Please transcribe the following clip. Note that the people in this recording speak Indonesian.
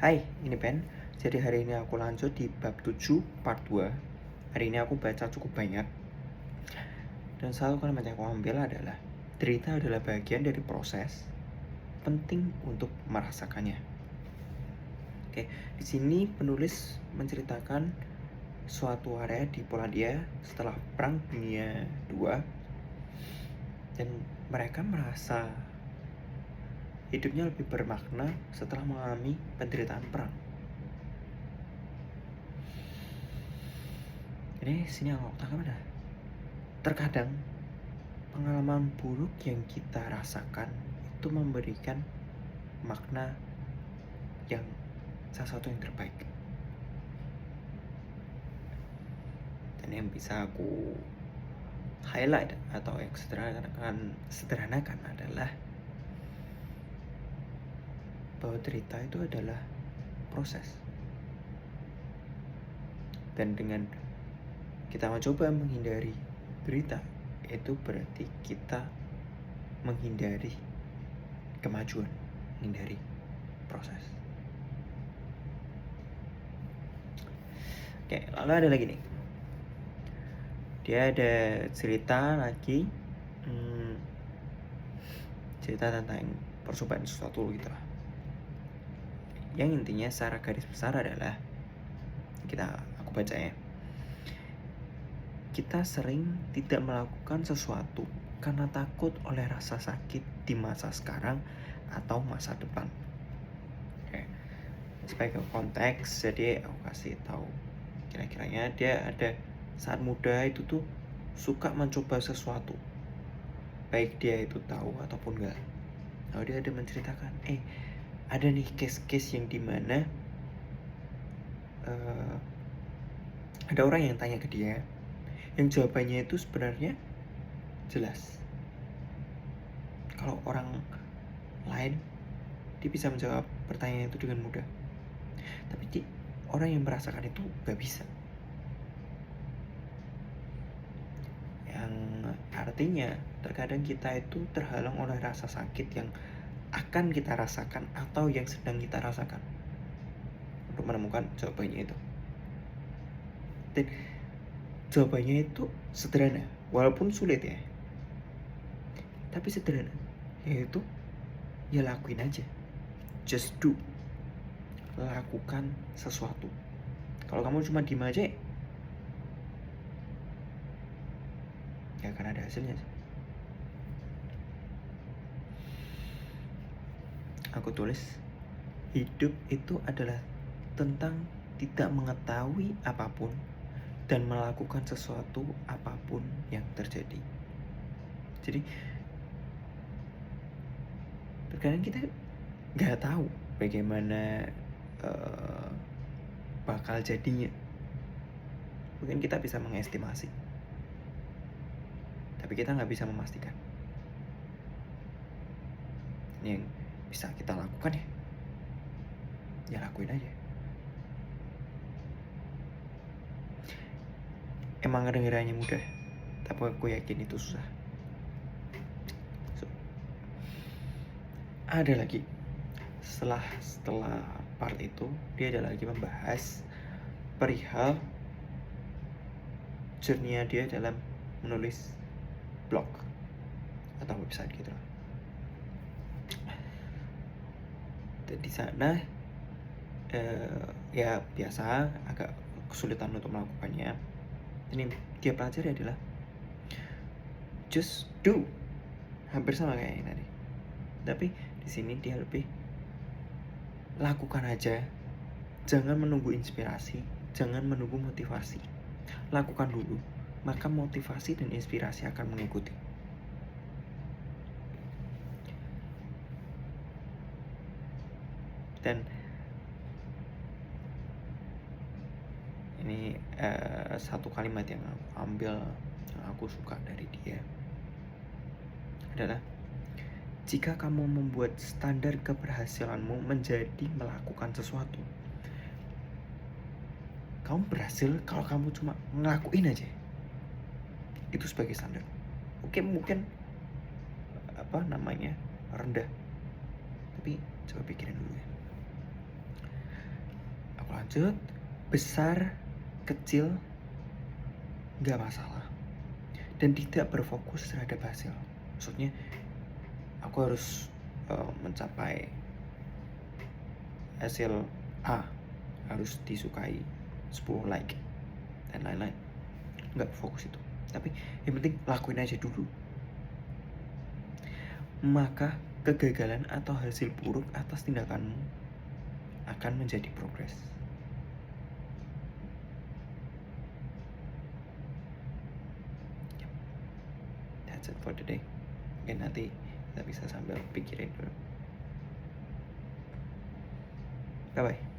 Hai, ini Ben. Jadi hari ini aku lanjut di bab 7 part 2. Hari ini aku baca cukup banyak. Dan satu kalimat yang aku ambil adalah derita adalah bagian dari proses, penting untuk merasakannya. Oke, di sini penulis menceritakan suatu area di Polandia setelah Perang Dunia II, dan mereka merasa hidupnya lebih bermakna setelah mengalami penderitaan perang. Ini sini yang aku tangkap adalah terkadang pengalaman buruk yang kita rasakan itu memberikan makna yang sesuatu yang terbaik. Dan yang bisa aku highlight atau yang sederhanakan adalah bahwa cerita itu adalah proses. Dan dengan kita mencoba menghindari derita, itu berarti kita menghindari kemajuan, menghindari proses. Oke, lalu ada lagi nih. Dia ada cerita lagi, cerita tentang percobaan sesuatu gitu lah. Yang intinya secara garis besar adalah aku baca ya. Kita sering tidak melakukan sesuatu karena takut oleh rasa sakit di masa sekarang atau masa depan. Oke. Sebagai konteks, jadi aku kasih tahu kira-kiranya dia ada saat muda itu tuh suka mencoba sesuatu, baik dia itu tahu ataupun enggak. Lalu dia ada menceritakan, ada nih case-case yang dimana ada orang yang tanya ke dia, yang jawabannya itu sebenarnya jelas. Kalau orang lain, dia bisa menjawab pertanyaan itu dengan mudah. Tapi orang yang merasakan itu gak bisa. Yang artinya terkadang kita itu terhalang oleh rasa sakit yang akan kita rasakan atau yang sedang kita rasakan untuk menemukan jawabannya itu. Dan jawabannya itu sederhana, walaupun sulit ya, tapi sederhana, yaitu ya lakuin aja, just do, lakukan sesuatu. Kalau kamu cuma diem aja, ya akan ada hasilnya. Aku tulis, hidup itu adalah tentang tidak mengetahui apapun dan melakukan sesuatu apapun yang terjadi. Jadi terkadang kita nggak tahu bagaimana bakal jadinya. Mungkin kita bisa mengestimasi, tapi kita nggak bisa memastikan. Ini yang bisa kita lakukan ya lakuin aja. Emang kedengarannya mudah, tapi aku yakin itu susah. Ada lagi setelah part itu, dia ada lagi membahas perihal journey dia dalam menulis blog atau website gitu. Dan di sana ya biasa agak kesulitan untuk melakukannya. Ini dia pelajari adalah just do, hampir sama kayak yang tadi, tapi di sini dia lebih lakukan aja, jangan menunggu inspirasi, jangan menunggu motivasi, lakukan dulu, maka motivasi dan inspirasi akan mengikuti. Dan ini satu kalimat yang aku ambil, yang aku suka dari dia adalah, jika kamu membuat standar keberhasilanmu menjadi melakukan sesuatu, kamu berhasil kalau kamu cuma ngelakuin aja itu sebagai standar. Oke, mungkin rendah, tapi coba pikirin dulu ya. lanjut, besar, kecil, nggak masalah. Dan tidak berfokus terhadap hasil. Maksudnya, aku harus mencapai hasil A, harus disukai 10 like, dan lain-lain. Nggak fokus itu. Tapi yang penting lakuin aja dulu. Maka kegagalan atau hasil buruk atas tindakanmu akan menjadi progres. That's it for today. Mungkin nanti kita bisa sambil pikirin dulu. Bye bye.